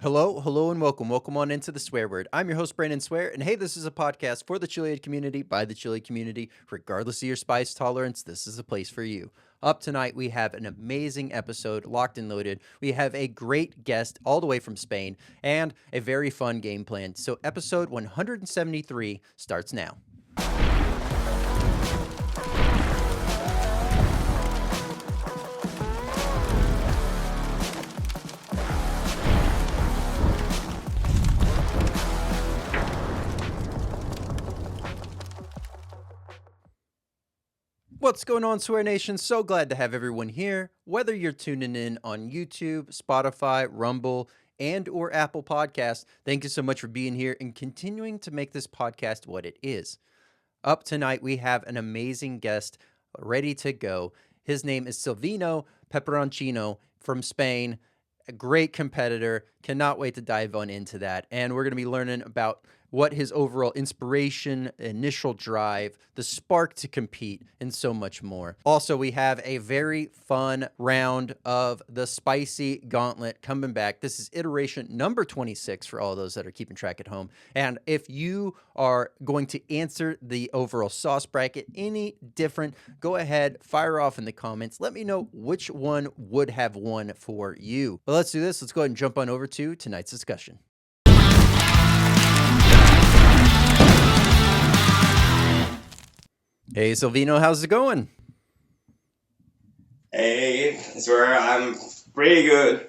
Hello, hello, and welcome. Welcome on into the swear word. I'm your host, Brandon Swear, and hey, this is a podcast for the chilihead community by the chili community. Regardless of your spice tolerance, this is a place for you. Up tonight, we have an amazing episode, locked and loaded. We have a great guest all the way from Spain and a very fun game plan. So, episode 173 starts now. What's going on, Swear Nation? So glad to have everyone here. Whether you're tuning in on YouTube, Spotify, Rumble, and or Apple Podcasts, thank you so much for being here and continuing to make this podcast what it is. Up tonight, we have an amazing guest ready to go. His name is Silvino Peperoncino from Spain, a great competitor. Cannot wait to dive on into that. And we're going to be learning about what his overall inspiration, initial drive, the spark to compete, and so much more. Also, we have a very fun round of the Spicy Gauntlet coming back. This is iteration number 26 for all those that are keeping track at home. And if you are going to answer the overall sauce bracket any different, go ahead, fire off in the comments. Let me know which one would have won for you. But let's do this. Let's go ahead and jump on over to tonight's discussion. Hey, Silvino, how's it going? Hey, swear I'm pretty good.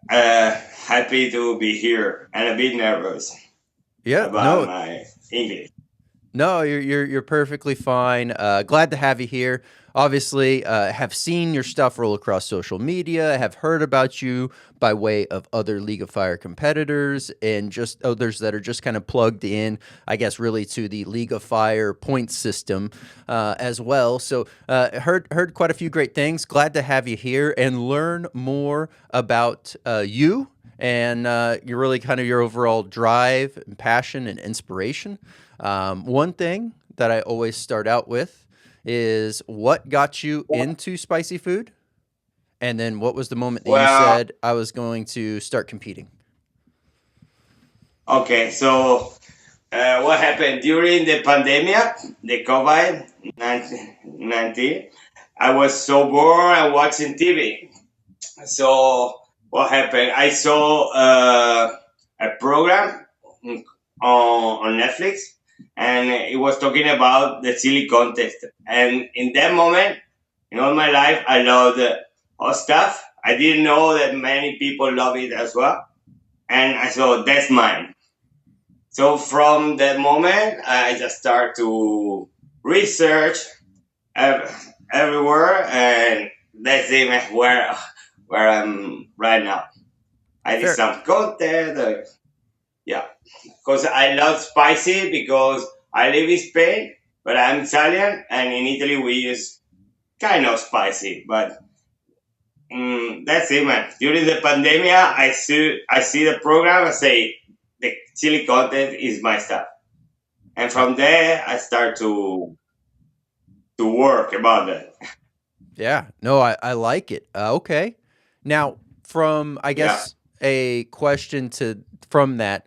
Happy to be here and a bit nervous about my English. No, you're perfectly fine. Glad to have you here. Obviously, have seen your stuff roll across social media, have heard about you by way of other League of Fire competitors and just others that are just kind of plugged in, I guess, really to the League of Fire point system as well. So heard quite a few great things. Glad to have you here and learn more about you and you're really kind of your overall drive and passion and inspiration. One thing that I always start out with is what got you into spicy food? And then what was the moment that you said I was going to start competing? Okay, so what happened during the pandemic, the COVID-19? I was so bored and watching TV. So what happened? I saw a program on Netflix, and it was talking about the chili contest. And in that moment, in all my life, I loved hot stuff. I didn't know that many people love it as well. And I thought, that's mine. So from that moment, I just start to research everywhere, and that's even where I'm right now. I did some content. Yeah, because I love spicy because I live in Spain, but I'm Italian, and in Italy we use kind of spicy. But that's it, man. During the pandemic, I see the program and say the chili content is my stuff, and from there I start to work about that. Yeah, no, I like it. Okay, now from I guess a question from that.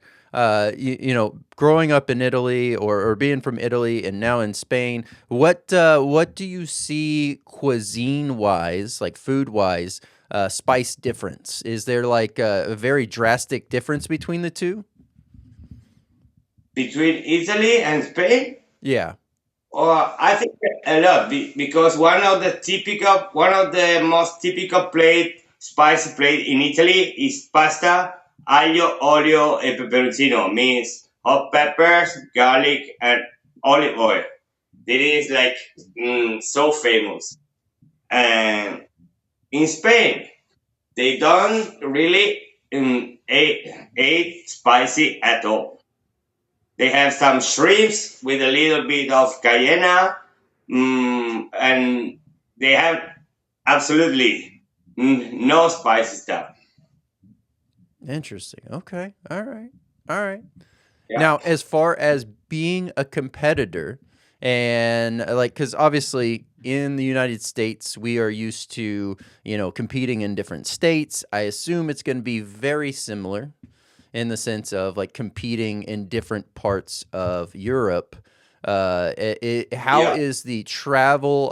You know, growing up in Italy or being from Italy and now in Spain, what do you see cuisine wise, like food wise, spice difference? Is there like a very drastic difference between the two? Between Italy and Spain? Yeah. I think a lot because one of the most typical spicy plate in Italy is pasta, aglio, olio, and peperoncino. Means hot peppers, garlic, and olive oil. It is like so famous. And in Spain, they don't really eat spicy at all. They have some shrimps with a little bit of cayenne, and they have absolutely no spicy stuff. Interesting. Okay. All right. Yeah. Now, as far as being a competitor, And like, because obviously in the United States, we are used to, competing in different states. I assume it's going to be very similar in the sense of like competing in different parts of Europe. How Yeah. is the travel?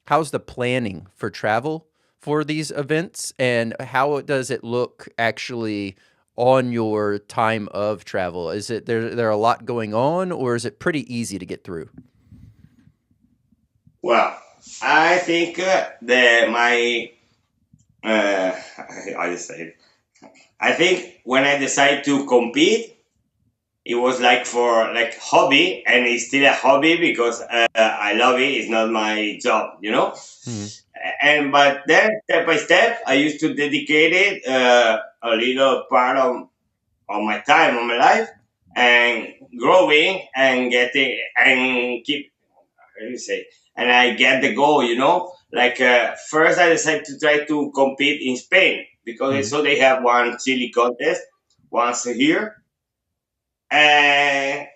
How's the planning for travel for these events, and how does it look actually on your time of travel? Is it there a lot going on, or is it pretty easy to get through? Well, I think the my I just say I think when I decided to compete, it was like for like hobby, and it's still a hobby because I love it. It's not my job, you know. Mhm. And but then step by step, I used to dedicate it a little part of my time, of my life, and growing and getting and keep. How do you say? And I get the goal, you know. Like first, I decided to try to compete in Spain because I Mhm. saw they have one chili contest once a year, and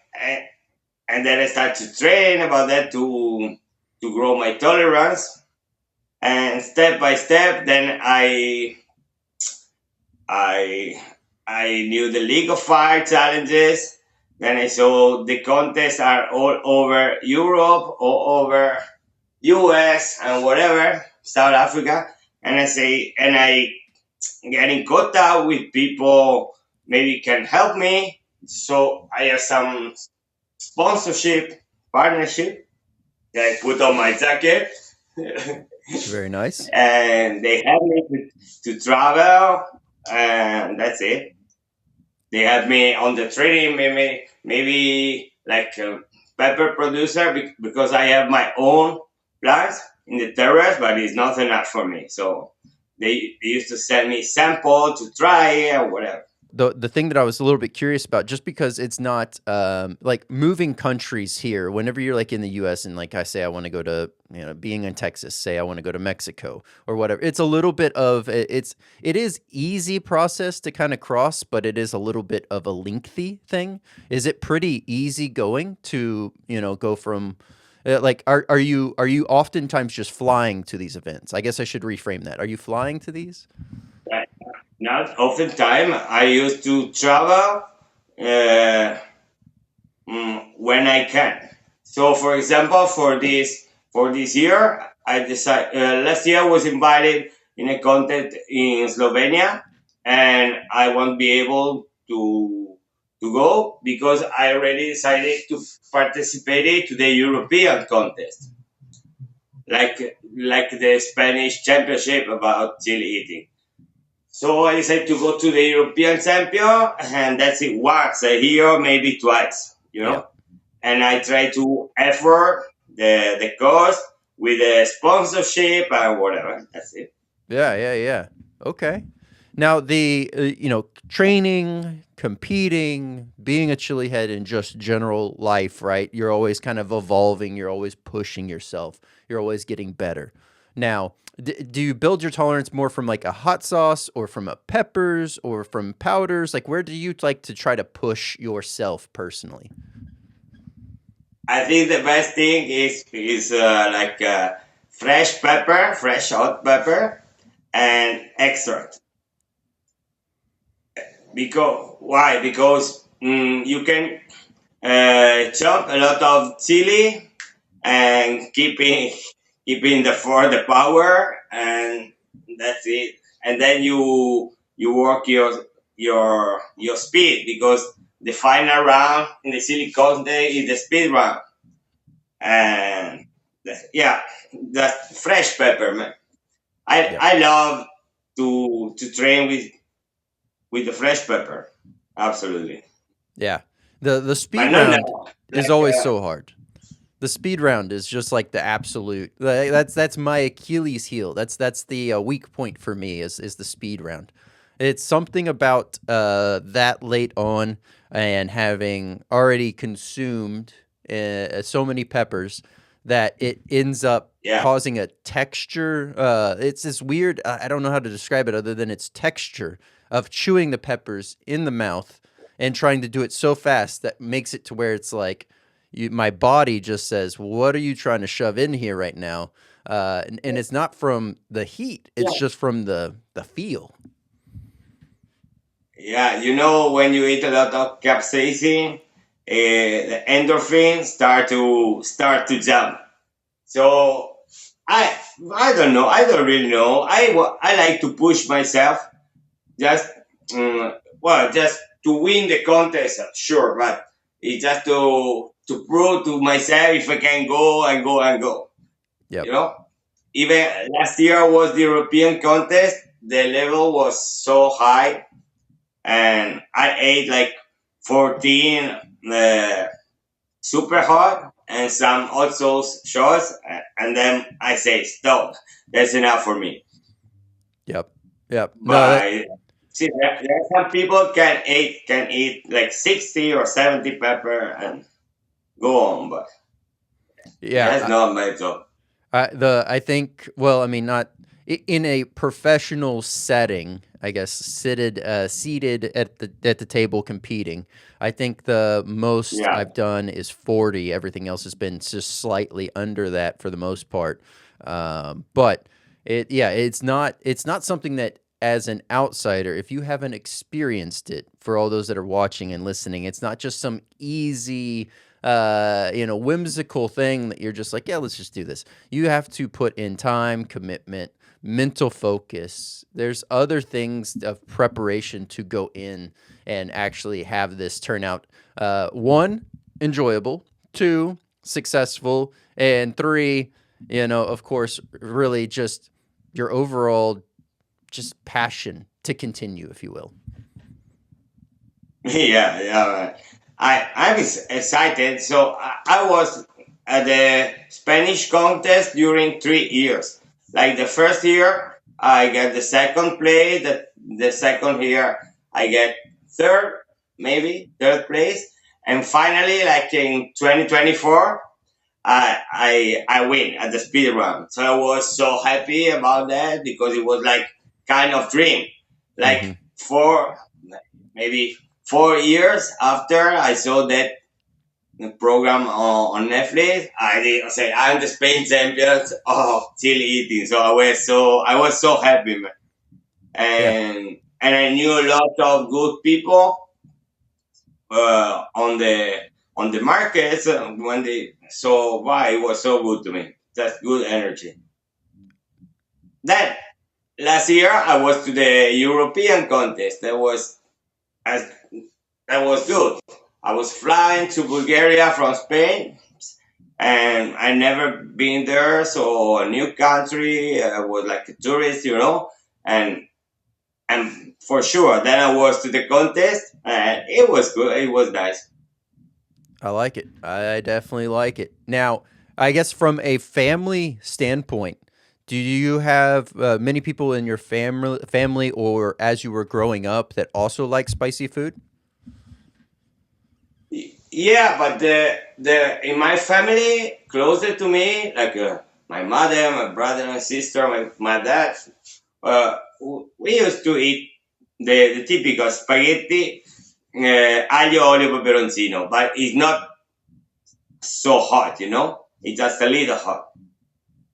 and then I started to train about that to grow my tolerance. And step by step, then I I knew the League of Fire challenges. Then I saw the contests are all over Europe, all over US and whatever, South Africa. And I get in contact with people maybe can help me. So I have some sponsorship, partnership that I put on my jacket. Very nice. And they help me to travel, and that's it. They have me on the training, maybe like a pepper producer because I have my own plants in the terrace, but it's not enough for me. So they used to send me sample to try or whatever. The thing that I was a little bit curious about, just because it's not like moving countries here. Whenever you're like in the U.S. and like I say, I want to go to being in Texas, say I want to go to Mexico or whatever. It's a little bit of it is easy process to kind of cross, but it is a little bit of a lengthy thing. Is it pretty easy going to go from like are you oftentimes just flying to these events? I guess I should reframe that. Are you flying to these? Right. Not often time. I used to travel uh, when I can. So, for example, for this year, I decided last year I was invited in a contest in Slovenia, and I won't be able to go because I already decided to participate to the European contest, like the Spanish Championship about chili eating. So I decided to go to the European Champion, and that's it once a year, maybe twice, you Yeah. know. And I try to effort the cost with the sponsorship and whatever. That's it. Yeah, yeah, yeah. Okay. Now the training, competing, being a chili head, and just general life, right? You're always kind of evolving. You're always pushing yourself. You're always getting better. Now, do you build your tolerance more from like a hot sauce, or from a peppers, or from powders? Like, where do you like to try to push yourself personally? I think the best thing is like fresh pepper, fresh hot pepper, and extract. Because why? Because you can chop a lot of chili and keeping the for the power, and that's it. And then you work your speed because the final round in the silicone day is the speed round. And yeah, that fresh pepper, man. Yep. I love to train with the fresh pepper, absolutely. Yeah. The But speed not round now, is like always so hard. The speed round is just like the absolute. That's my Achilles heel. That's the weak point for me is the speed round. It's something about that late on and having already consumed so many peppers that it ends up yeah. causing a texture. It's this weird. I don't know how to describe it other than its texture of chewing the peppers in the mouth and trying to do it so fast that makes it to where it's like my body just says, "What are you trying to shove in here right now?" And it's not from the heat; it's Yeah. just from the feel. Yeah, when you eat a lot of capsaicin, the endorphins start to jump. So I I don't know. I don't really know. I like to push myself just just to win the contest, sure, but it's just to prove to myself if I can go and go and go. Yep. You know, even last year was the European contest. The level was so high, and I ate like 14 Superhot and some also shots, and then I say stop. That's enough for me. Yep. Yep. No, that But see, there are some people can eat like 60 or 70 pepper and go on, but that's yeah. not my job. I think, well, I mean, not in a professional setting, I guess, seated at the table competing. I think the most Yeah, I've done is 40. Everything else has been just slightly under that for the most part. But it's not something that, as an outsider, if you haven't experienced it, for all those that are watching and listening, it's not just some easy whimsical thing that you're just like, yeah, let's just do this. You have to put in time, commitment, mental focus. There's other things of preparation to go in and actually have this turn out, one, enjoyable, two, successful, and three, of course, really just your overall just passion to continue, if you will. yeah, yeah. Right. I'm excited. So I was at the Spanish contest during 3 years. Like the first year, I get the second place. The second year, I get third, maybe third place, and finally, like in 2024, I win at the speed run. So I was so happy about that because it was like kind of dream. Like Hmm. four, maybe 4 years after I saw that program on Netflix, I say I'm the Spain champions of chili eating. So I was so happy, man. Yeah. And I knew a lot of good people on the markets when they so why it was so good to me. That's good energy. Then last year I was to the European contest. As that was good. I was flying to Bulgaria from Spain, and I never been there, so a new country. I was like a tourist, and for sure. Then I was to the contest, and it was good. It was nice. I like it. I definitely like it. Now, I guess from a family standpoint, do you have many people in your family, or as you were growing up, that also like spicy food? Yeah, but the in my family closer to me, like my mother, my brother and sister, my dad, we used to eat the typical spaghetti, aglio olio peperoncino, but it's not so hot, It's just a little hot.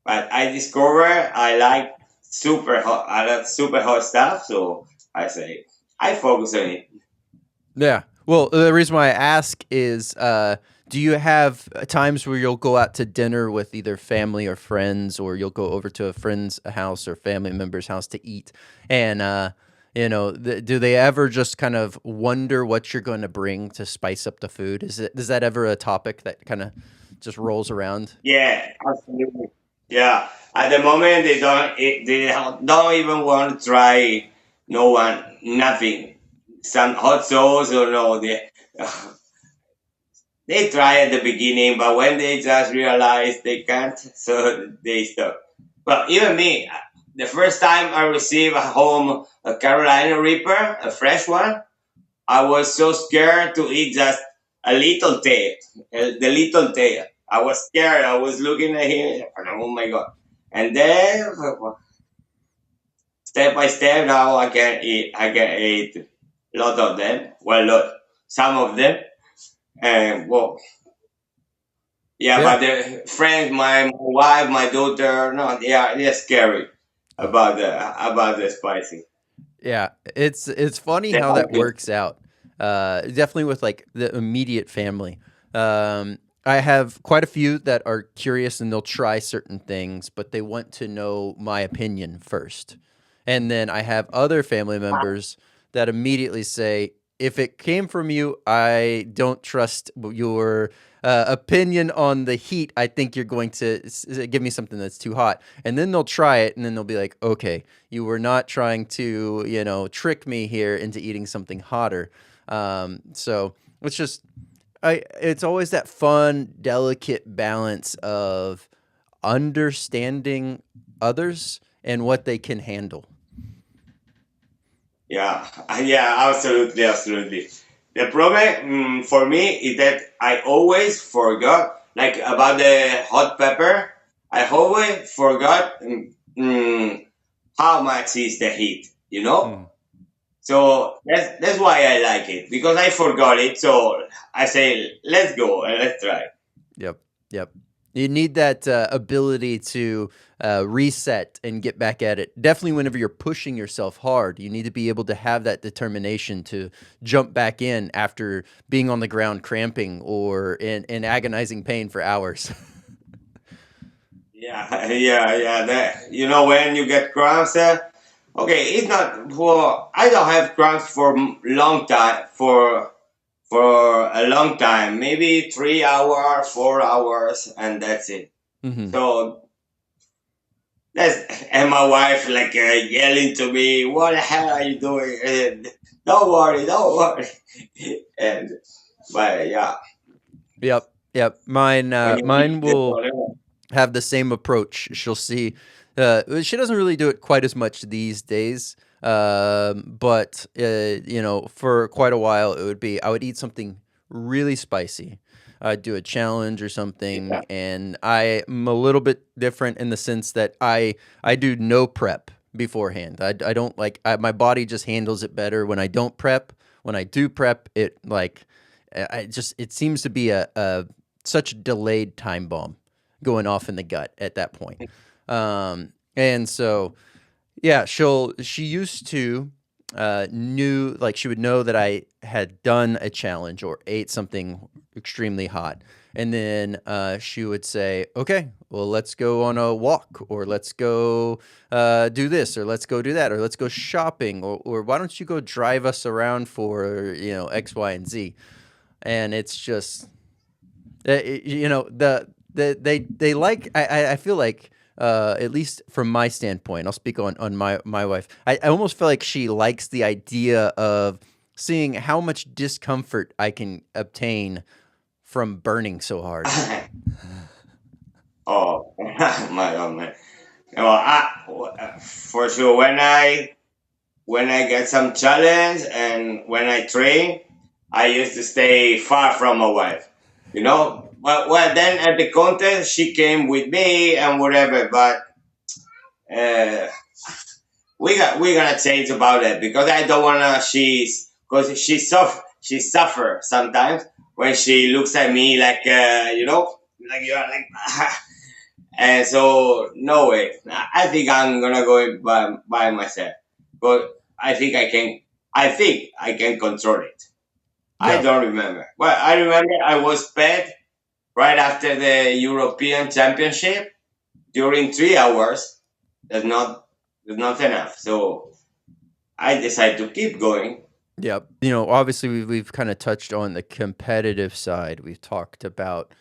But I discovered I like super hot. I like super hot stuff, so I focus on it. Yeah. Well, the reason why I ask is, do you have times where you'll go out to dinner with either family or friends, or you'll go over to a friend's house or family member's house to eat? And, do they ever just kind of wonder what you're going to bring to spice up the food? Is that ever a topic that kind of just rolls around? Yeah, absolutely. Yeah, at the moment they don't even want to try. No one, nothing. Some hot sauce or no, they try at the beginning, but when they just realize they can't, so they stop. But even me, the first time I received at home a Carolina Reaper, a fresh one, I was so scared to eat just a little tail, the little tail. I was scared. I was looking at him. Oh my god! And then step by step, now I can eat. I can eat a lot of them. Well, lot, some of them, and well, Yeah, Yeah. but the friends, my wife, my daughter, no, they're scary about the spicy. Yeah, it's funny They how that like it. works out. Definitely with like the immediate family. I have quite a few that are curious and they'll try certain things, but they want to know my opinion first. And then I have other family members that immediately say, if it came from you, I don't trust your opinion on the heat. I think you're going to give me something that's too hot. And then they'll try it and then they'll be like, okay, you were not trying to, trick me here into eating something hotter. So it's just, it's always that fun, delicate balance of understanding others and what they can handle. Yeah, yeah, absolutely, absolutely. The problem for me is that I always forgot, like about the hot pepper. I always forgot how much is the heat, you know? Mm. So that's why I like it because I forgot it. So I say, let's go and let's try. Yep. Yep. You need that ability to reset and get back at it. Definitely, whenever you're pushing yourself hard, you need to be able to have that determination to jump back in after being on the ground cramping or in agonizing pain for hours. Yeah, yeah, yeah. That you know when you get cramps. Okay, it's not for. I don't have cramps for long time for a long time. Maybe 3 hours, 4 hours, and that's it. Hmm. So that's and my wife like yelling to me, "What the hell are you doing?" And, don't worry, don't worry. And but yeah, Yep. Yep. Mine. when you Mine eat the will whatever. have the same approach. She'll see. She doesn't really do it quite as much these days. But for quite a while, it would be I would eat something really spicy. I'd do a challenge or something, Yeah. and I'm a little bit different in the sense that I do no prep beforehand. I don't like my body just handles it better when I don't prep. When I do prep, it like I just it seems to be a such a delayed time bomb going off in the gut at that point. And so, yeah, she used to knew like she would know that I had done a challenge or ate something extremely hot. And then she would say, okay, well, let's go on a walk or let's go do this or let's go do that or let's go shopping or why don't you go drive us around for, X, Y, and Z. And it's just they like I feel like at least from my standpoint, I'll speak on my wife. I almost feel like she likes the idea of seeing how much discomfort I can obtain from burning so hard. Oh my god, man. Well, for sure when I get some challenge and when I train, I used to stay far from my wife. You know, well then at the contest she came with me and whatever, but uh, we're gonna change about it because I don't wanna she's because she suffer sometimes when she looks at me like like you're like and so no way. I think I'm gonna go by myself. But I think I can control it. I Yeah. don't remember. Well, I remember I was fed right after the European Championship during 3 hours. That's not that's not enough. So I decided to keep going. Yeah. Obviously we've kind of touched on the competitive side. We've talked about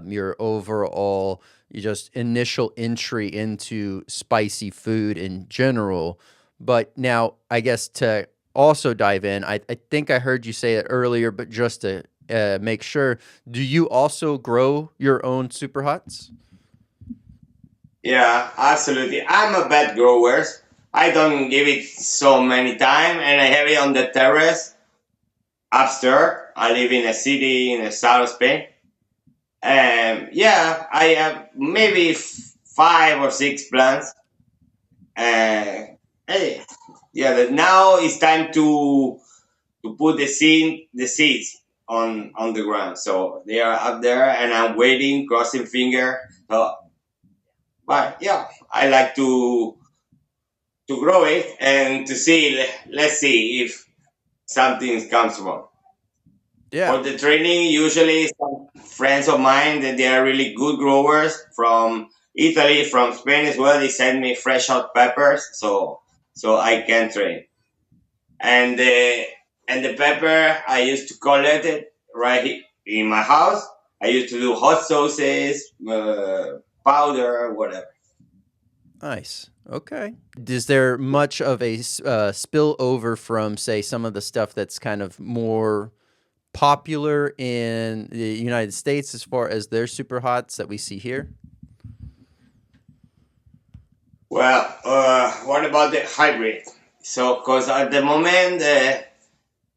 your overall just initial entry into spicy food in general. But now I guess to also dive in, I think I heard you say it earlier, but just to make sure, do you also grow your own super hots? Yeah, absolutely. I'm a bad grower. I don't give it so many time, and I have it on the terrace upstairs. I live in a city in the south of Spain. Yeah, I have maybe 5 or 6 plants. Hey, yeah, now it's time to put the seeds. on the ground. So they are up there, and I'm waiting, crossing finger. But yeah, I like to grow it and to see. Let's see if something comes wrong. Yeah. For the training, usually some friends of mine that they are really good growers from Italy, from Spain as well. They send me fresh hot peppers, so I can train. And the pepper I used to collect it in my house. I used to do hot sauces, powder, whatever. Nice. Okay. Is there much of a spill over from, say, some of the stuff that's kind of more popular in the United States as far as their super hots that we see here? Well, what about the hybrid? So, because at the moment,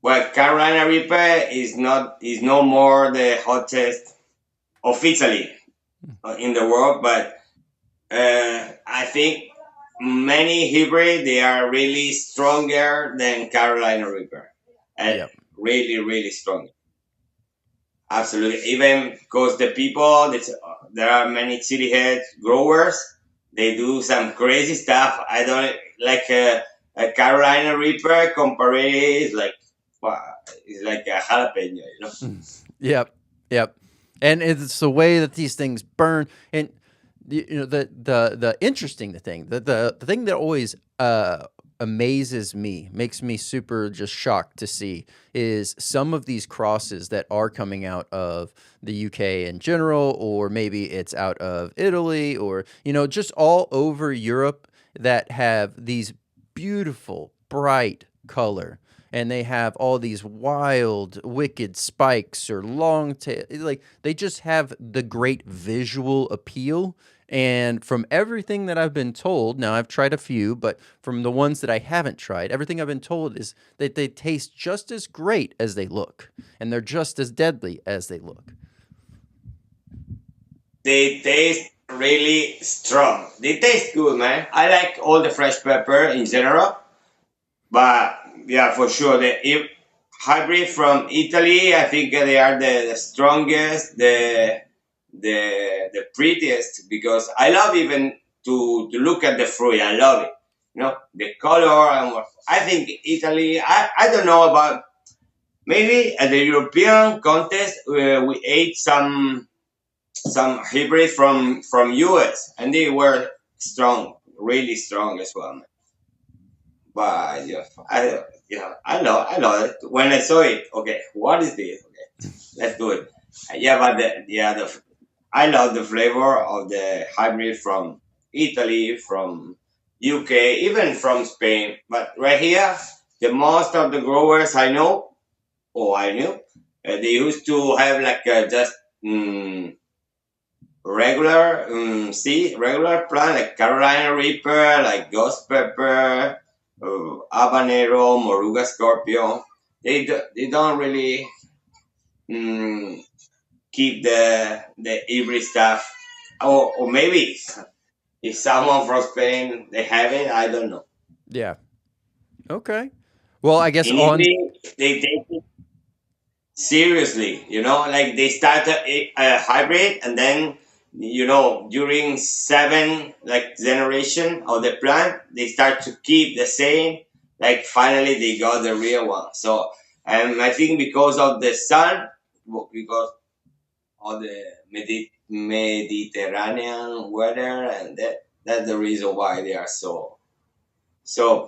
well, Carolina Reaper is no more the hottest officially in the world, but I think many hybrid they are really stronger than Carolina Reaper, and Yep. really really strong. Absolutely, even because the people there are many chiliheads growers. They do some crazy stuff. I don't like a Carolina Reaper compared is like wow, it's like a jalapeno, you know. Yep. Yep. And it's the way that these things burn. And the interesting thing, the thing that always amazes me, makes me super just shocked to see, is some of these crosses that are coming out of the UK in general, or maybe it's out of Italy, or just all over Europe, that have these beautiful bright color, and they have all these wild, wicked spikes or long tail. Like, they just have the great visual appeal. And from everything that I've been told, now I've tried a few, but from the ones that I haven't tried, everything I've been told is that they taste just as great as they look, and they're just as deadly as they look. They taste really strong. They taste good, man. I like all the fresh pepper in general, but yeah, for sure the hybrid from Italy, I think they are the strongest, the prettiest because I love even to look at the fruit. I love it. The color and I think Italy. I don't know about maybe at the European contest we ate some hybrid from US and they were strong, really strong as well. But I know it. When I saw it, okay, what is this? Okay, let's do it. Yeah, but I love the flavor of the hybrid from Italy, from UK, even from Spain. But right here, the most of the growers I know, or I knew, they used to have like just regular, regular plant like Carolina Reaper, like Ghost Pepper, Habanero, Moruga Scorpio. They don't really mm, keep the hybrid stuff, or maybe if someone from Spain they have it, I don't know. Yeah. Okay. Well, I guess In on. Italy, they take it seriously, like they start a hybrid and then during seven like generation of the plant they start to keep the same, like finally they got the real one. So I think because of the sun, because of the Mediterranean weather, and that's the reason why they are so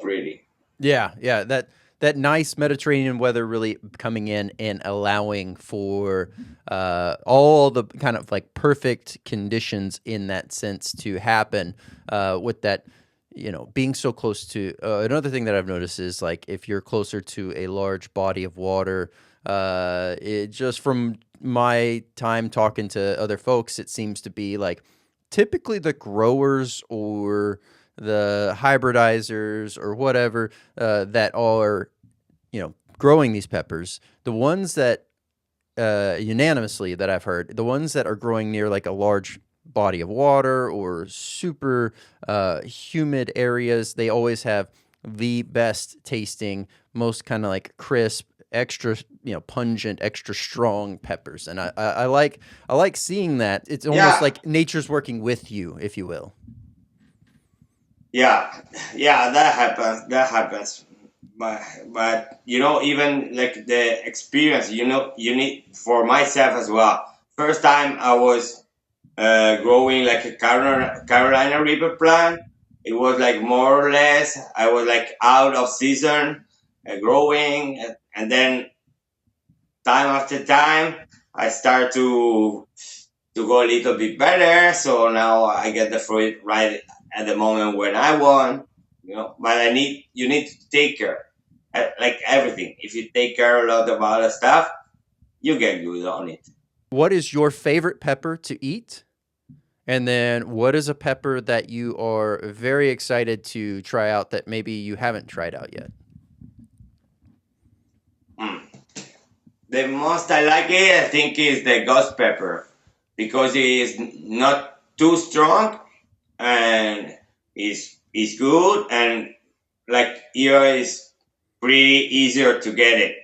pretty. Yeah, yeah, that nice Mediterranean weather really coming in and allowing for all the kind of like perfect conditions in that sense to happen, with that, being so close to. Another thing that I've noticed is, like, if you're closer to a large body of water, it just from my time talking to other folks, it seems to be like typically the growers or the hybridizers or whatever, that are, growing these peppers, the ones that unanimously that I've heard, the ones that are growing near like a large body of water or super humid areas, they always have the best tasting, most kind of like crisp, extra pungent, extra strong peppers, and I like seeing that. It's almost Yeah, like nature's working with you, if you will. yeah, yeah. That happens. That happens. But even like the experience, you need for myself as well. First time I was growing like a Carolina Reaper plant. It was like more or less I was like out of season, growing, and then time after time I start to go a little bit better. So now I get the fruit right at the moment when I want. But you need to take care, like everything. If you take care a lot of other stuff, you get good on it. What is your favorite pepper to eat? And then what is a pepper that you are very excited to try out that maybe you haven't tried out yet? Mm. The most I like it, I think, is the ghost pepper because it is not too strong and is good, and like here is pretty easier to get it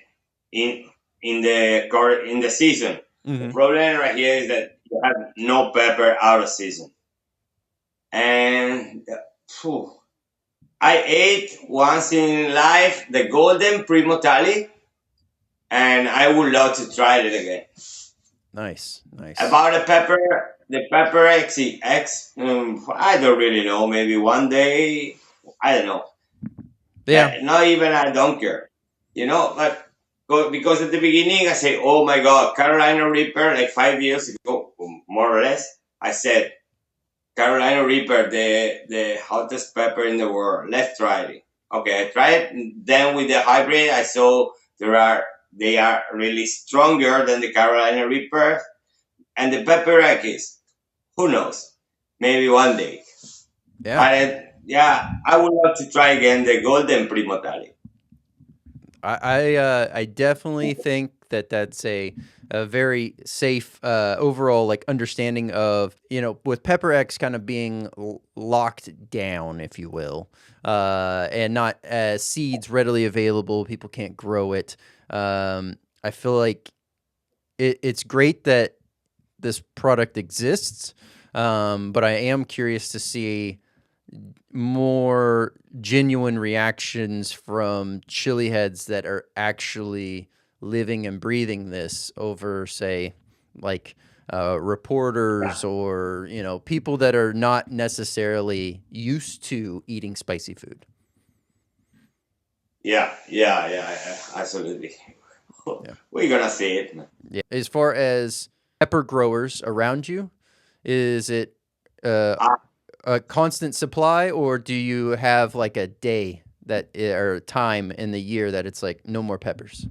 in in the season. The Hmm. problem right here is that you have no pepper out of season, and phew, I ate once in life the golden primo tali, and I would love to try it again. Nice, nice. About the pepper X, I don't really know. Maybe one day, I don't know. Yeah, Not even I don't care, But because at the beginning I say, oh my God, Carolina Reaper, like 5 years ago, more or less, I said Carolina Reaper, the hottest pepper in the world. Let's try it. Okay, I tried it. Then with the hybrid, I saw they are really stronger than the Carolina Reaper and the pepper X. Who knows? Maybe one day. yeah. But yeah, I would love to try again the Golden Primo Tali. I definitely think that that's a very safe overall like understanding of with Pepper X kind of being locked down, if you will, and not seeds readily available. People can't grow it. I feel like it's great that this product exists, but I am curious to see more genuine reactions from chili heads that are actually living and breathing this over, say, like Yeah, reporters or people that are not necessarily used to eating spicy food. yeah, absolutely. Yeah, We're gonna see it, man. yeah. As far as pepper growers around you, is it uh, Uh, a constant supply, or do you have like a day or time in the year that it's like no more peppers?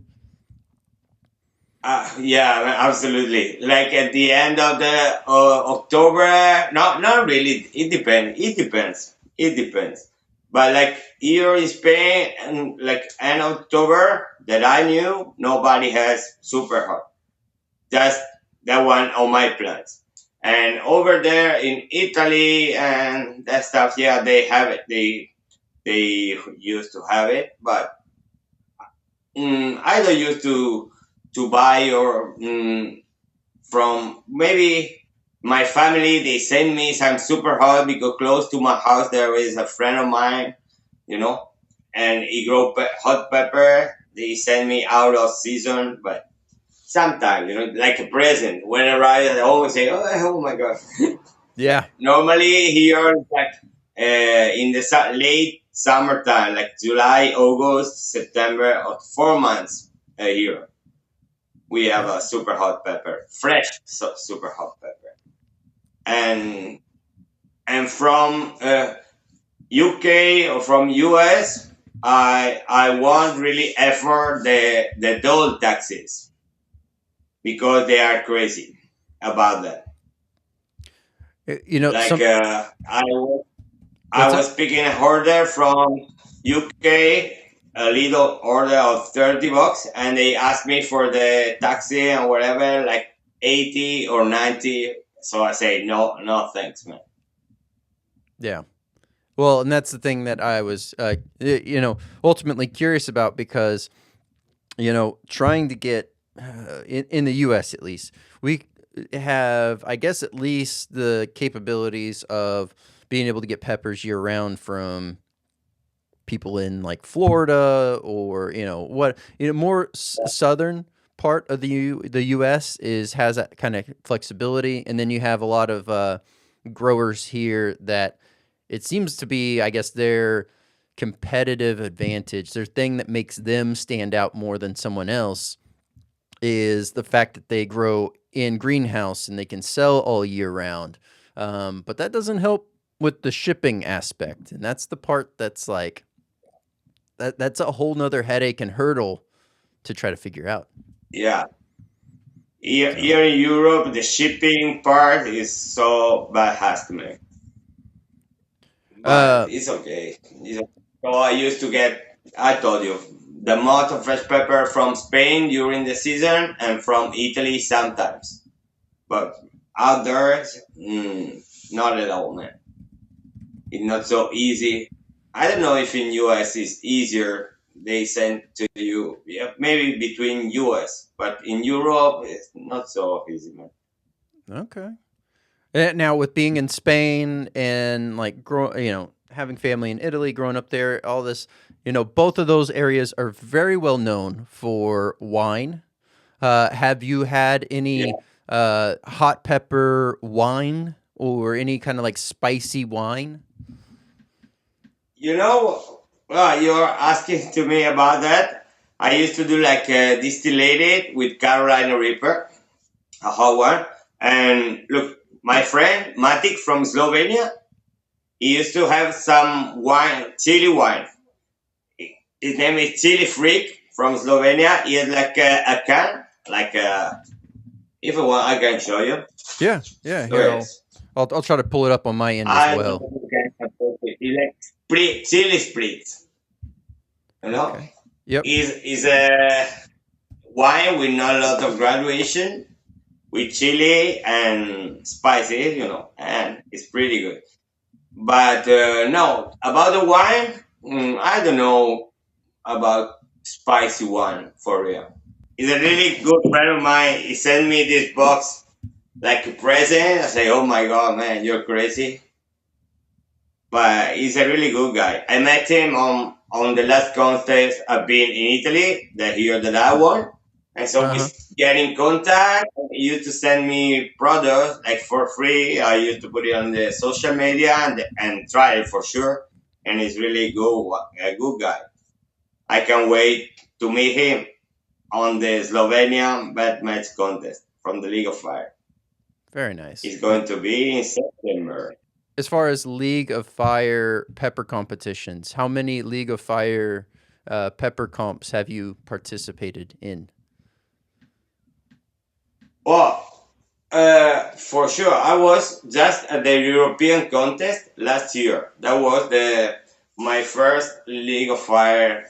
yeah, absolutely. Like at the end of the October, not really. It depends. It depends. It depends. But like here in Spain, and like end October, that I knew, nobody has Superhot. Just that one on my plants. And over there in Italy and that stuff, yeah, they have it. They used to have it, but I don't used to buy or from maybe my family. They send me some super hot because close to my house there is a friend of mine, you know, and he grow hot pepper. They send me out of season, but sometimes like a present. When I arrive at home, I say, oh my god. Yeah. Normally here, like in the late summertime, like July, August, September, or 4 months a year, we have Yeah. a super hot pepper, fresh super hot pepper, and from UK or from US, I won't really effort the toll taxes because they are crazy about that. Like Some I what's was that? picking a order from UK, a little order of $30, and they asked me for the taxi and whatever, like 80 or 90. So I say no, no, thanks, man. Yeah. Well, and that's the thing that I was ultimately curious about because trying to get in the U.S. at least, we have, I guess, at least the capabilities of being able to get peppers year round from people in like Florida or more southern part of the U.S. is has that kind of flexibility, and then you have a lot of growers here that it seems to be, I guess, their competitive advantage, their thing that makes them stand out more than someone else is the fact that they grow in greenhouse and they can sell all year round. But that doesn't help with the shipping aspect, and that's the part that's like that's a whole nother headache and hurdle to try to figure out. Yeah. So, Here in Europe, the shipping part is so bad has to make, but uh, it's okay. So I used to get, I told you, the most of fresh pepper from Spain during the season and from Italy sometimes. But out there, not at all, man. It's not so easy. I don't know if in US it's easier. They send to you, yeah, maybe between US, but in Europe it's not so easy, man. okay. Now, with being in Spain and like having family in Italy, growing up there, all this, both of those areas are very well known for wine. Have you had any Yeah, hot pepper wine or any kind of like spicy wine? you know, well, you're asking to me about that. I used to do like a distillated with Carolina Reaper, a hot one. And look, my friend Matic from Slovenia, he used to have some wine, chili wine. His name is Chili Freak from Slovenia. He has like a can, like a, if you want, I can show you. Yeah, yeah. Look Here, at I'll this. I'll, I'll try to pull it up on my end as I don't well. know if you can support it. It's like chili spritz, you know? Okay. Yep. Is a wine with not a lot of graduation, with chili and spices, and it's pretty good. But no, about the wine, I don't know about spicy wine for real. He's a really good friend of mine. He sent me this box like a present. I say, oh my god, man, you're crazy. But he's a really good guy. I met him on the last contest I've been in Italy, the year that I won. And so Uh we huh. get in contact. He used to send me products like for free. I used to put it on the social media and try it for sure. And he's really good, a good guy. I can't wait to meet him on the Slovenian bad match contest from the League of Fire. Very nice. It's going to be in September. As far as League of Fire pepper competitions, how many League of Fire pepper comps have you participated in? Well, for sure, I was just at the European contest last year. That was the my first League of Fire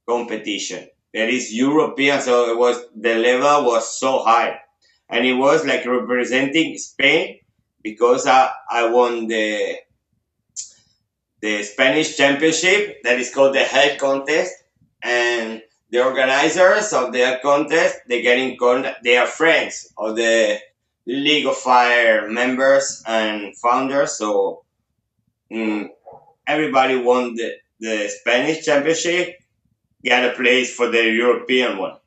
competition. That is European, so it was the level was so high, and it was like representing Spain because I won the Spanish championship that is called the head contest, and the organizers of the contest they get in contact. They are friends of the League of Fire members and founders, so mm, everybody won the Spanish championship, got a place for the European one.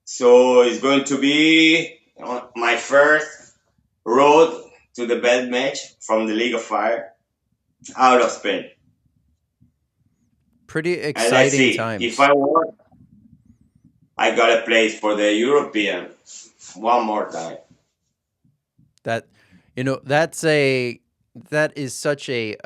So it's going to be my first road to the best match from the League of Fire out of Spain. Pretty And let's exciting see. If times. I won, I got a place for the European one more time. That that is such a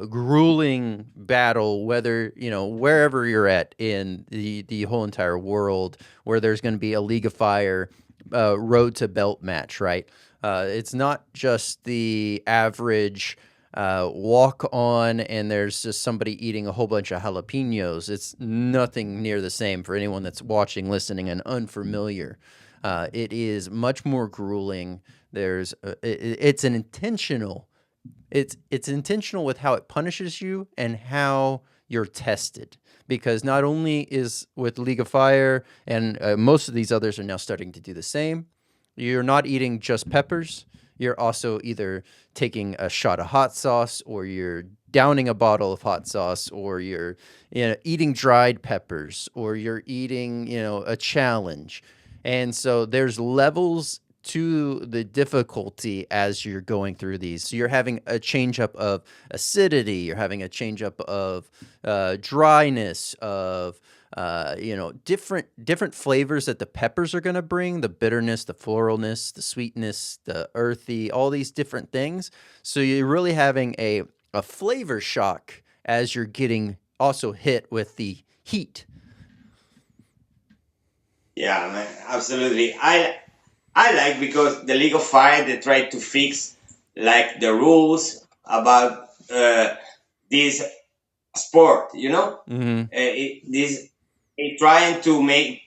grueling battle, whether wherever you're at in the whole entire world, where there's going to be a League of Fire road to belt match, right? It's not just the average walk on and there's just somebody eating a whole bunch of jalapenos. It's nothing near the same for anyone that's watching, listening, and unfamiliar. It is much more grueling. It's an intentional. It's intentional with how it punishes you and how you're tested. Because not only is with League of Fire, and most of these others are now starting to do the same, you're not eating just peppers. You're also either taking a shot of hot sauce, or you're downing a bottle of hot sauce, or you're eating dried peppers, or you're eating a challenge. And so there's levels to the difficulty as you're going through these. So you're having a change up of acidity, you're having a change up of dryness, of different flavors that the peppers are going to bring, the bitterness, the floralness, the sweetness, the earthy, all these different things. So you're really having a flavor shock as you're getting also hit with the heat. Yeah, man, absolutely. I like, because the League of Fire, they try to fix like the rules about this sport. Mm-hmm. It trying to make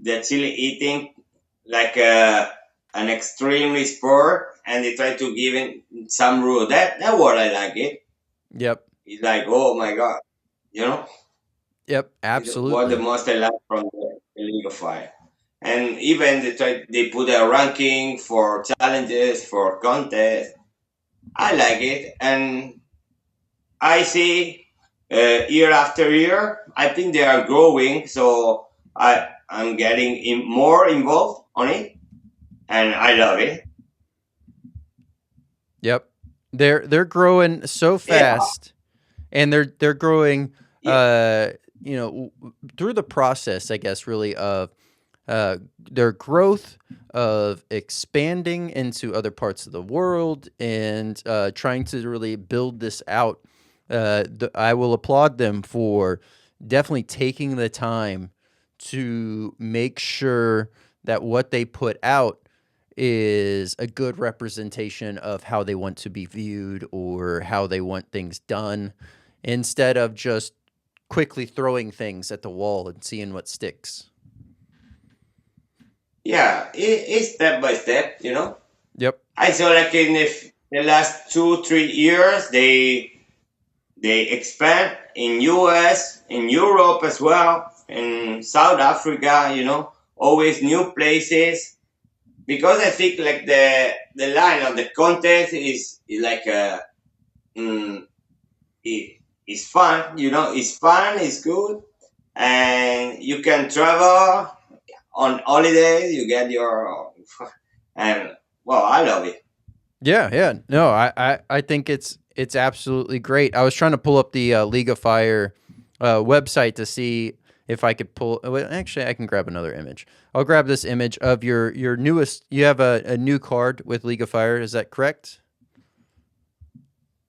the chili eating like an extremely sport, and they try to give it some rule. That what I like it. Yep. It's like, oh my god, you know, Yep. it's what the Absolutely. most I like from the League of Fire. And even they put a ranking for challenges, for contests. I like it, and I see year after year. I think they are growing, so I'm getting more involved on it, and I love it. Yep. They're growing so Yeah, fast, and they're growing yeah, through the process, I guess, really, of their growth, of expanding into other parts of the world, and trying to really build this out. I will applaud them for definitely taking the time to make sure that what they put out is a good representation of how they want to be viewed or how they want things done, instead of just quickly throwing things at the wall and seeing what sticks. yeah. It's step by step. Yep. I saw like in the last 2 3 years, they expand in US, in Europe as well, in South Africa. Always new places, because I think like the line of the contest is like mm, it's fun. It's fun. It's good, and you can travel on holidays. You get your and well, I love it. Yeah, yeah. No, I think it's absolutely great. I was trying to pull up the League of Fire website to see if I could pull. Well, actually, I can grab another image. I'll grab this image of your newest. You have a new card with League of Fire. Is that correct?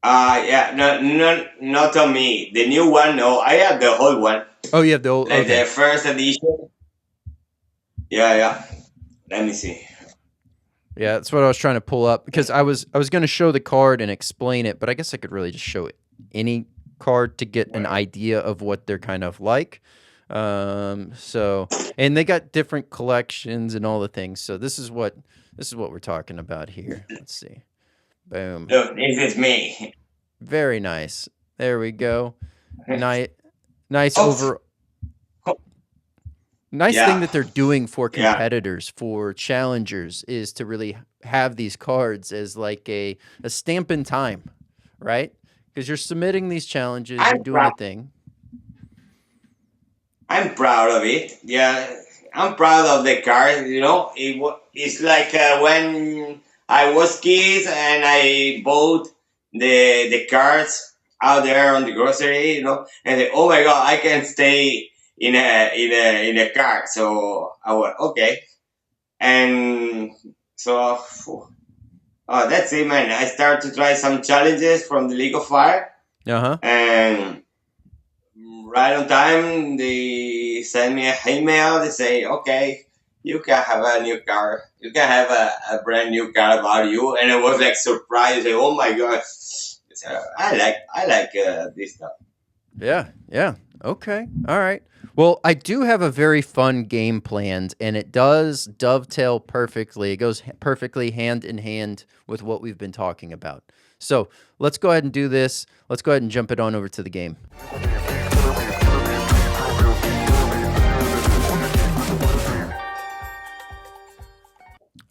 Yeah, no, no, not on me. The new one, no. I have the old one, Oh, you have the old. like Okay. the first edition. Yeah, yeah. Let me see. Yeah, that's what I was trying to pull up, because I was going to show the card and explain it, but I guess I could really just show it any card to get an Well, idea of what they're kind of like. So, and they got different collections and all the things. So this is what we're talking about here. Let's see. Boom. look, this is me. Very nice. There we go. Nice, nice Oh, over. Nice thing yeah, that they're doing for yeah. competitors, for challengers, is to really have these cards as like a stamp in time, right? Because you're submitting these challenges, you're I'm doing a proud. thing. I'm proud of it. Yeah, I'm proud of the car. It's like when I was kid and I bought the cars out there on the grocery. And say, oh my god, I can stay in a car. So I went okay, and so that's it, man. I started to try some challenges from the League of Fire, Uh huh. and right on time, they send me an email. They say, "Okay, you can have a new car. You can have a brand new car about you." And I was like surprised. Say, "Oh my god!" So I like this stuff. Yeah. Yeah. Okay. All right. Well, I do have a very fun game planned, and it does dovetail perfectly. It goes perfectly hand in hand with what we've been talking about. So let's go ahead and do this. Let's go ahead and jump it on over to the game.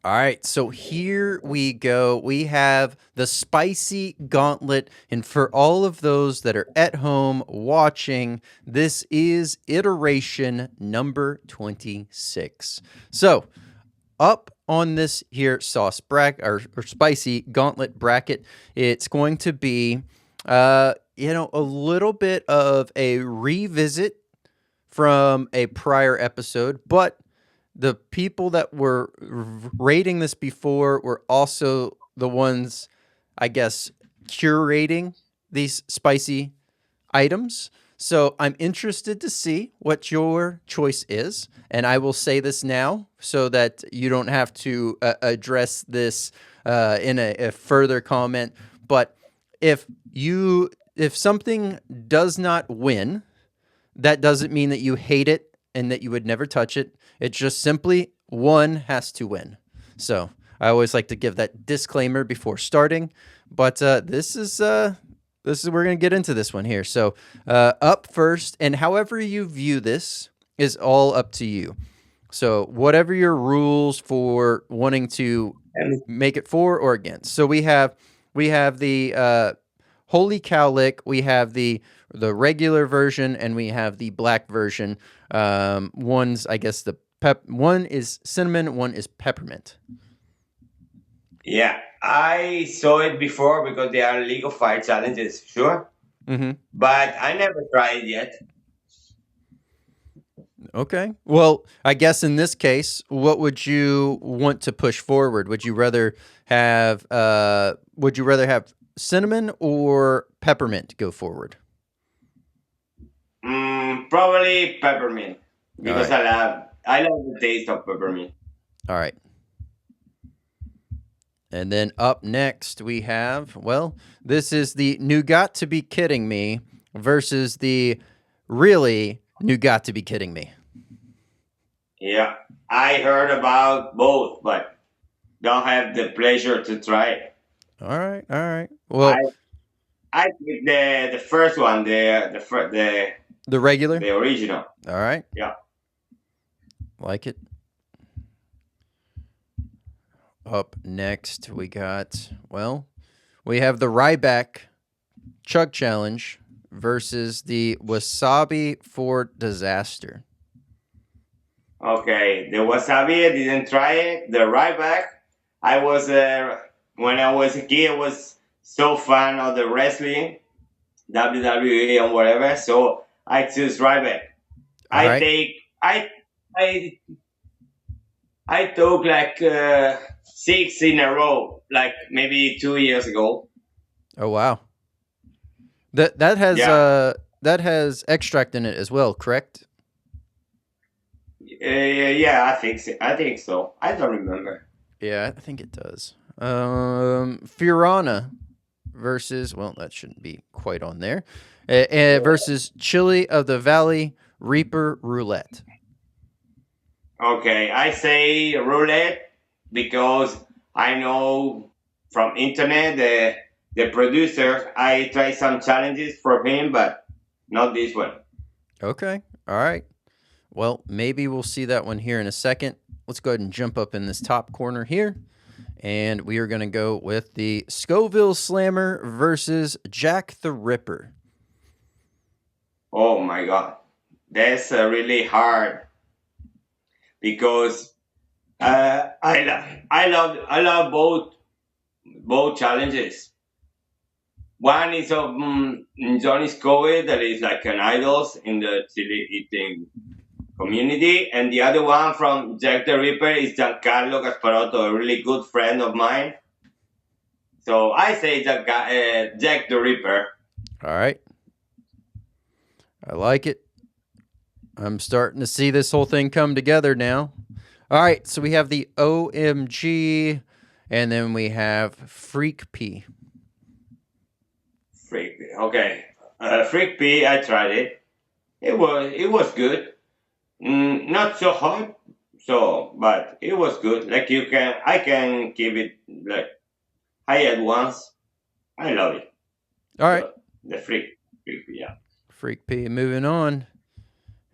All right, so here we go. We have the spicy gauntlet. And for all of those that are at home watching, this is iteration number 26. So, up on this here sauce bracket or spicy gauntlet bracket, it's going to be, a little bit of a revisit from a prior episode, but the people that were rating this before were also the ones, I guess, curating these spicy items. So I'm interested to see what your choice is. And I will say this now so that you don't have to address this in a further comment. But if something does not win, that doesn't mean that you hate it and that you would never touch it. It's just simply one has to win. So I always like to give that disclaimer before starting. But this is we're going to get into this one here. So up first, and however you view this is all up to you. So whatever your rules for wanting to make it for or against. So we have the Holy Cow Lick, we have the regular version, and we have the black version. One's, I guess, one is cinnamon, one is peppermint. Yeah, I saw it before because they are League of Fire challenges, sure. Mm-hmm. But I never tried it yet. Okay. Well, I guess in this case, what would you want to push forward? Would you rather have cinnamon or peppermint go forward? Probably peppermint because right. I love the taste of peppermint. All right. And then up next we have, this is the "You Got to Be Kidding Me" versus the "Really You Got to Be Kidding Me." Yeah, I heard about both, but don't have the pleasure to try it. All right. Well, I think the first one, the regular, the original. All right. Yeah. Like it. Up next, we got, we have the Ryback Chug Challenge versus the Wasabi for Disaster. Okay, the wasabi, I didn't try it. The Ryback, I was, when I was a kid, I was so fan of the wrestling, WWE and whatever, so I choose Ryback. I took like 6 in a row, like maybe 2 years ago. Oh wow. That has extract in it as well, correct? Yeah, I think so. I don't remember. Yeah, I think it does. Fiorana versus, that shouldn't be quite on there. Versus Chili of the Valley Reaper Roulette. Okay, I say roulette because I know from internet the producer. I tried some challenges for him, but not this one. Okay, all right. Well, maybe we'll see that one here in a second. Let's go ahead and jump up in this top corner here. And we are going to go with the Scoville Slammer versus Jack the Ripper. Oh my God. That's really hard because I love both challenges. One is of Johnny Scoville that is like an idol in the chili eating community, and the other one from Jack the Ripper is Giancarlo Gasparotto, a really good friend of mine. So I say Jack the Ripper. All right. I like it. I'm starting to see this whole thing come together now. All right, so we have the OMG, and then we have Freak P. Okay. Freak P, I tried it. it was good. Not so hot, so but it was good. Like I can keep it like high at once. I love it. All right. The freak, yeah. Freak P. Moving on.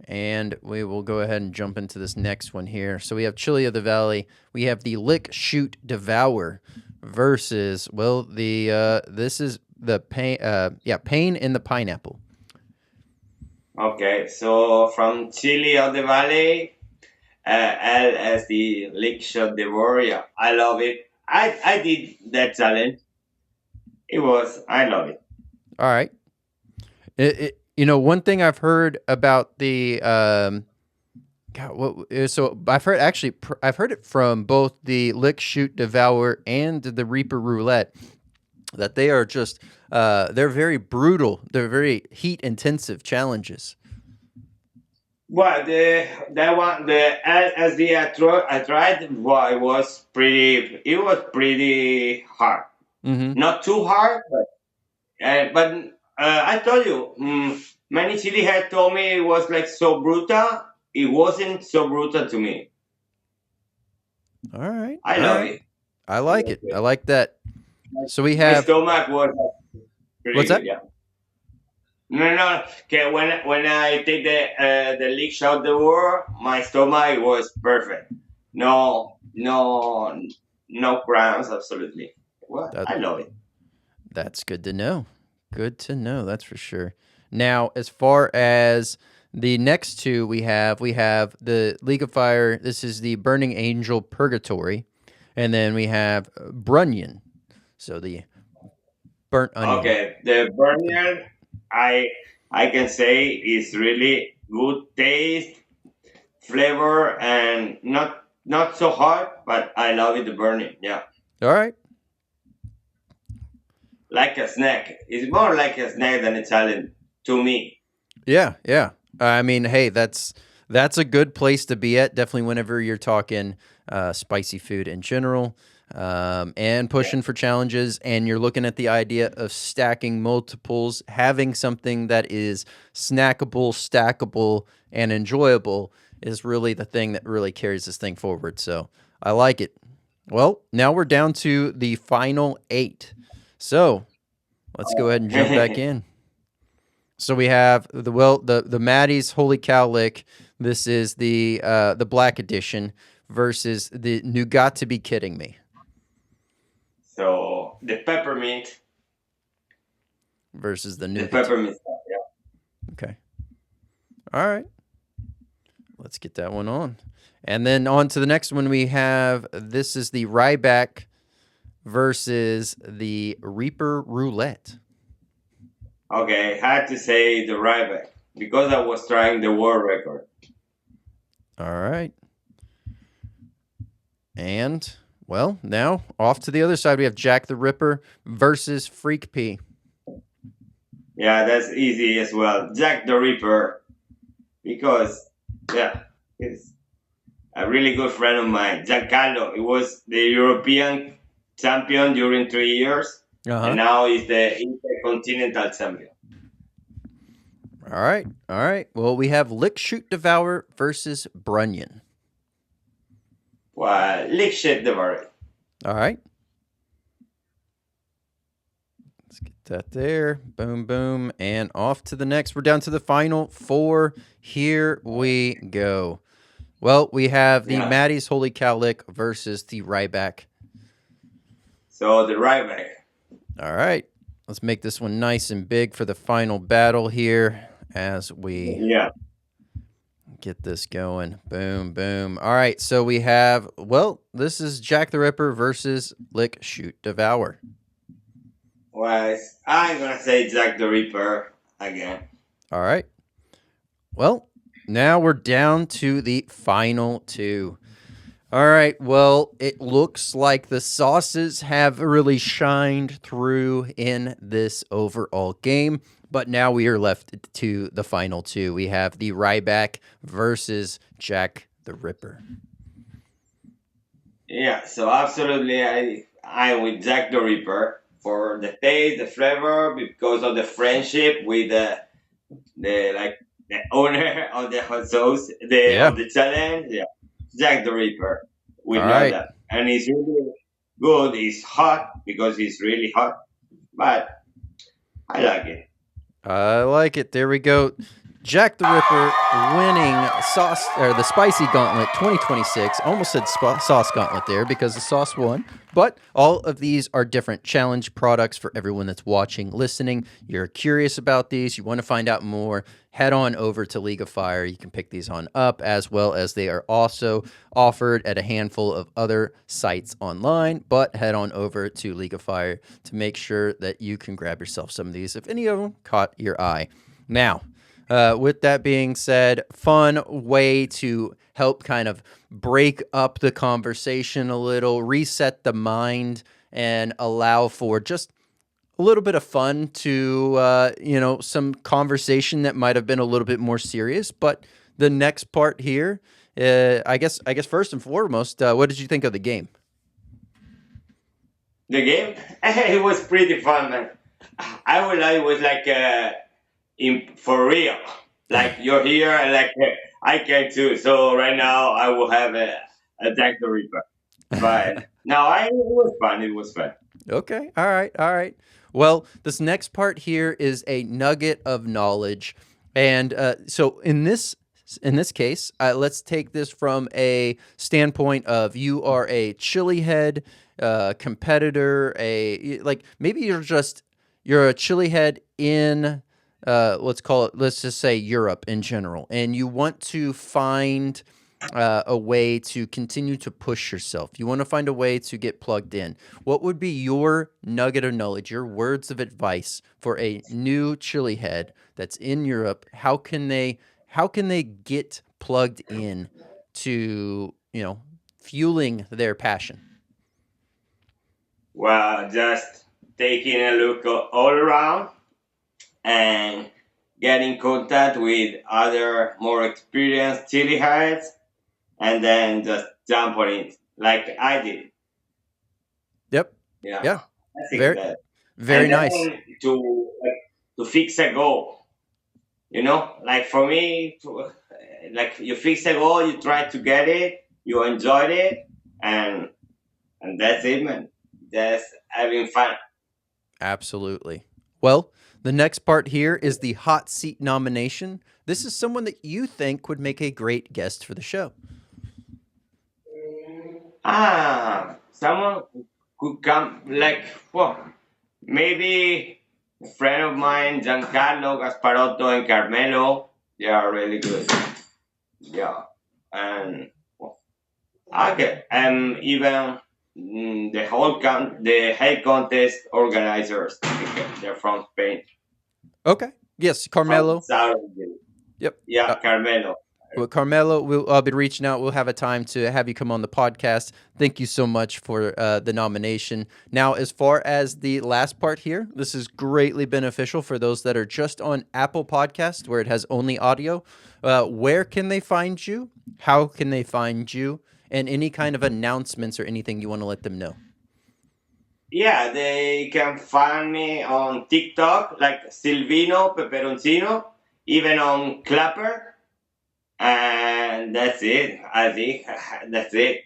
And we will go ahead and jump into this next one here. So we have Chili of the Valley. We have the Lick, Shoot, Devour versus, well, this is the Pain in the Pineapple. Okay, so from Chile of the Valley, L as the lick shot the warrior. I love it. I did that challenge. I love it. All right. One thing I've heard about the so I've heard it from both the Lick, Shoot, Devour and the Reaper Roulette that they are just they're very brutal. They're very heat intensive challenges. Well, that one the LSD I tried. Well, it was pretty hard. Mm-hmm. Not too hard, but I told you, many chili had told me it was like so brutal. It wasn't so brutal to me. All right. I All love right. it. I like it. I like that. So we My have stomach was pretty what's that? good. Yeah. No, no. Okay, when I take the leak shot the war, my stomach was perfect. No, no, no cramps. Absolutely. Well, That I love it. that's good to know. Good to know. That's for sure. Now, as far as the next two we have the League of Fire. This is the Burning Angel Purgatory, and then we have Brunion. So the burnt onion. Okay, the burnier, I can say is really good taste, flavor, and not so hot, but I love it. The burning, yeah, All right. like a snack. It's more like a snack than a challenge to me. Yeah, yeah. I mean, hey, that's a good place to be at. Definitely, whenever you're talking spicy food in general, and Yeah, pushing for challenges, and you're looking at the idea of stacking multiples, having something that is snackable, stackable, and enjoyable is really the thing that really carries this thing forward. So I like it. Well, now we're down to the final 8. So let's go ahead and jump back in. So we have the Maddie's Holy Cow Lick. This is the Black Edition versus the You Got to Be Kidding Me so the peppermint, versus the the Nougat. peppermint stuff. Yeah. Okay. All right. Let's get that one on. And then on to the next one we have, this is the Ryback versus the Reaper Roulette. Okay, had to say the Ryback because I was trying the world record. All right. And, well, now off to the other side, we have Jack the Ripper versus Freak P. Yeah, that's easy as well. Jack the Ripper, because yeah, he's a really good friend of mine. Giancarlo, he was the European champion during 3 years, Uh-huh. and now he's the Intercontinental champion. All right. All right. Well, we have Lick, Shoot, Devour versus Brunion. Well, lick shit the world. All right. Let's get that there. Boom, boom. And off to the next. We're down to the final 4. Here we go. Well, we have the Yeah. Maddie's Holy Cow Lick versus the Ryback. So the Ryback. All right. Let's make this one nice and big for the final battle here as we Yeah. get this going. Boom, boom. All right. So we have, well, this is Jack the Ripper versus Lick, Shoot, Devour. Well, I'm gonna say Jack the Ripper again. All right. Well, now we're down to the final 2. All right. Well, it looks like the sauces have really shined through in this overall game, but now we are left to the final 2. We have the Ryback versus Jack the Ripper. Yeah, so absolutely, I'm with Jack the Ripper for the taste, the flavor, because of the friendship with the like the owner of the hot sauce, Yeah. of the challenge, yeah, Jack the Ripper. We All know right. that, and it's really good. It's hot because it's really hot, but I like it. I like it. There we go. Jack the Ripper winning sauce or the Spicy Gauntlet 2026. Almost said sauce gauntlet there because the sauce won. But all of these are different challenge products for everyone that's watching, listening. You're curious about these, you want to find out more, head on over to League of Fire. You can pick these on up, as well as they are also offered at a handful of other sites online. But head on over to League of Fire to make sure that you can grab yourself some of these if any of them caught your eye. Now, with that being said, fun way to help kind of break up the conversation a little, reset the mind, and allow for just a little bit of fun to, some conversation that might have been a little bit more serious. But the next part here, I guess first and foremost, what did you think of the game? The game, it was pretty fun, man. I would like it was like for real. Like you're here, and like I can too. So right now I will have a Jack the Ripper. But no, it was fun. It was fun. Okay. All right. All right. Well, this next part here is a nugget of knowledge, and so in this case, let's take this from a standpoint of you are a chili head competitor, like maybe you're a chili head in let's just say Europe in general, and you want to find a way to continue to push yourself. You want to find a way to get plugged in. What would be your nugget of knowledge, your words of advice for a new chili head that's in Europe? How can they get plugged in to, fueling their passion? Well, just taking a look all around and get in contact with other more experienced chili heads, and then just jump on it like I did. Yep. Yeah, Yeah. I think Very that. very And nice. then to fix a goal, like for me, like you fix a goal, you try to get it, you enjoyed it, and that's it, man. Just having fun. Absolutely. Well, the next part here is the hot seat nomination. This is someone that you think would make a great guest for the show. Someone could come, like, well, maybe a friend of mine, Giancarlo, Gasparotto, and Carmelo. They are really good. Yeah, and well, okay, and even the head contest organizers. Because they're from Spain, Okay. Yes, from Carmelo. Saudi. Yep. Yeah, Carmelo. Well, Carmelo, I'll be reaching out. We'll have a time to have you come on the podcast. Thank you so much for the nomination. Now, as far as the last part here, this is greatly beneficial for those that are just on Apple Podcast, where it has only audio. Where can they find you? How can they find you? And any kind of announcements or anything you want to let them know. Yeah, they can find me on TikTok like Silvino Peperoncino, even on Clapper, and that's it. I think that's it.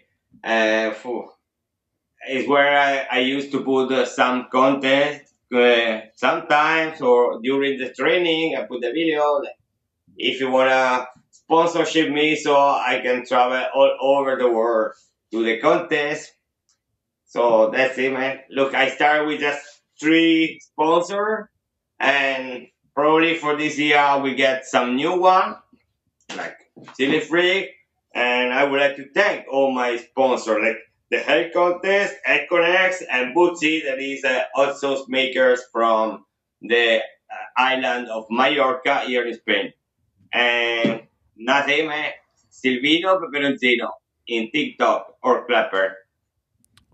Is where I used to put some content sometimes, or during the training I put the video. Like, if you wanna sponsorship me so I can travel all over the world to the contest. So that's it, man. Look, I started with just 3 sponsors, and probably for this year we get some new one like Chili Freak, and I would like to thank all my sponsors like the Health Contest, Econex, and Bootsy, that is also makers from the island of Mallorca here in Spain. And nothing, man. Silvino Peperoncino in TikTok or Clapper.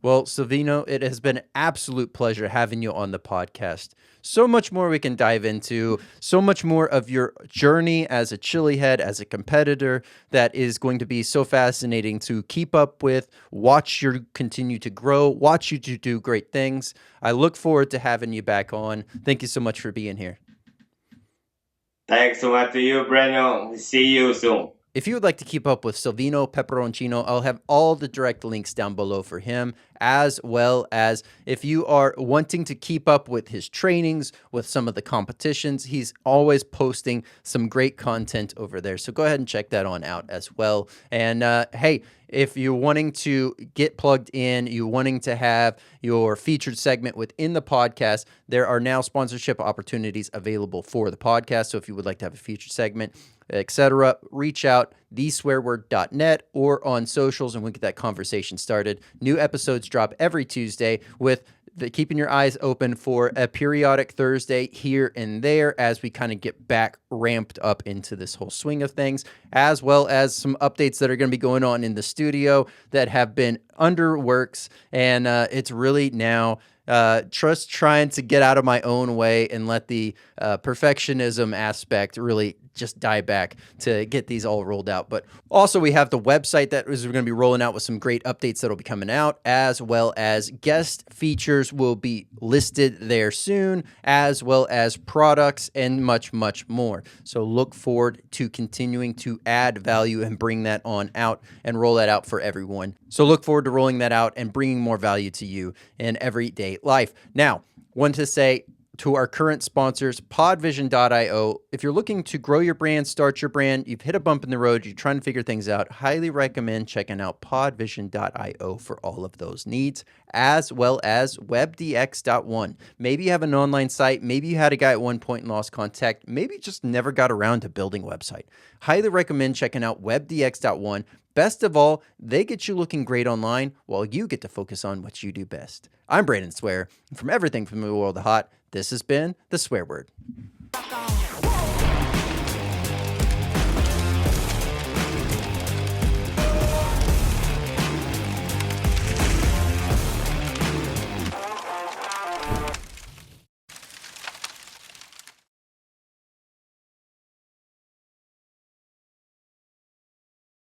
Well, Silvino, it has been an absolute pleasure having you on the podcast. So much more we can dive into, so much more of your journey as a chili head, as a competitor, that is going to be so fascinating to keep up with, watch you continue to grow, watch you to do great things. I look forward to having you back on. Thank you so much for being here. Thanks so much to you, Breno. See you soon. If you would like to keep up with Salvino Peperoncino, I'll have all the direct links down below for him, as well as if you are wanting to keep up with his trainings, with some of the competitions, he's always posting some great content over there. So go ahead and check that on out as well. And hey, if you're wanting to get plugged in, you're wanting to have your featured segment within the podcast, there are now sponsorship opportunities available for the podcast. So if you would like to have a featured segment, etc., reach out, theswearword.net, or on socials, and we'll get that conversation started. New episodes drop every Tuesday, with keeping your eyes open for a periodic Thursday here and there as we kind of get back ramped up into this whole swing of things, as well as some updates that are going to be going on in the studio that have been under works, and it's really now just trying to get out of my own way and let the perfectionism aspect really just die back to get these all rolled out. But also we have the website that is going to be rolling out with some great updates that will be coming out, as well as guest features will be listed there soon, as well as products and much, much more. So look forward to continuing to add value and bring that on out and roll that out for everyone. So look forward to rolling that out and bringing more value to you in everyday life. Now, want to say to our current sponsors, podvision.io. If you're looking to grow your brand, start your brand, you've hit a bump in the road, you're trying to figure things out, highly recommend checking out podvision.io for all of those needs, as well as webdx.one. Maybe you have an online site, maybe you had a guy at one point and lost contact, maybe you just never got around to building a website. Highly recommend checking out webdx.one. Best of all, they get you looking great online while you get to focus on what you do best. I'm Brandon Swear, and from everything from the world of hot, this has been The Swear Word.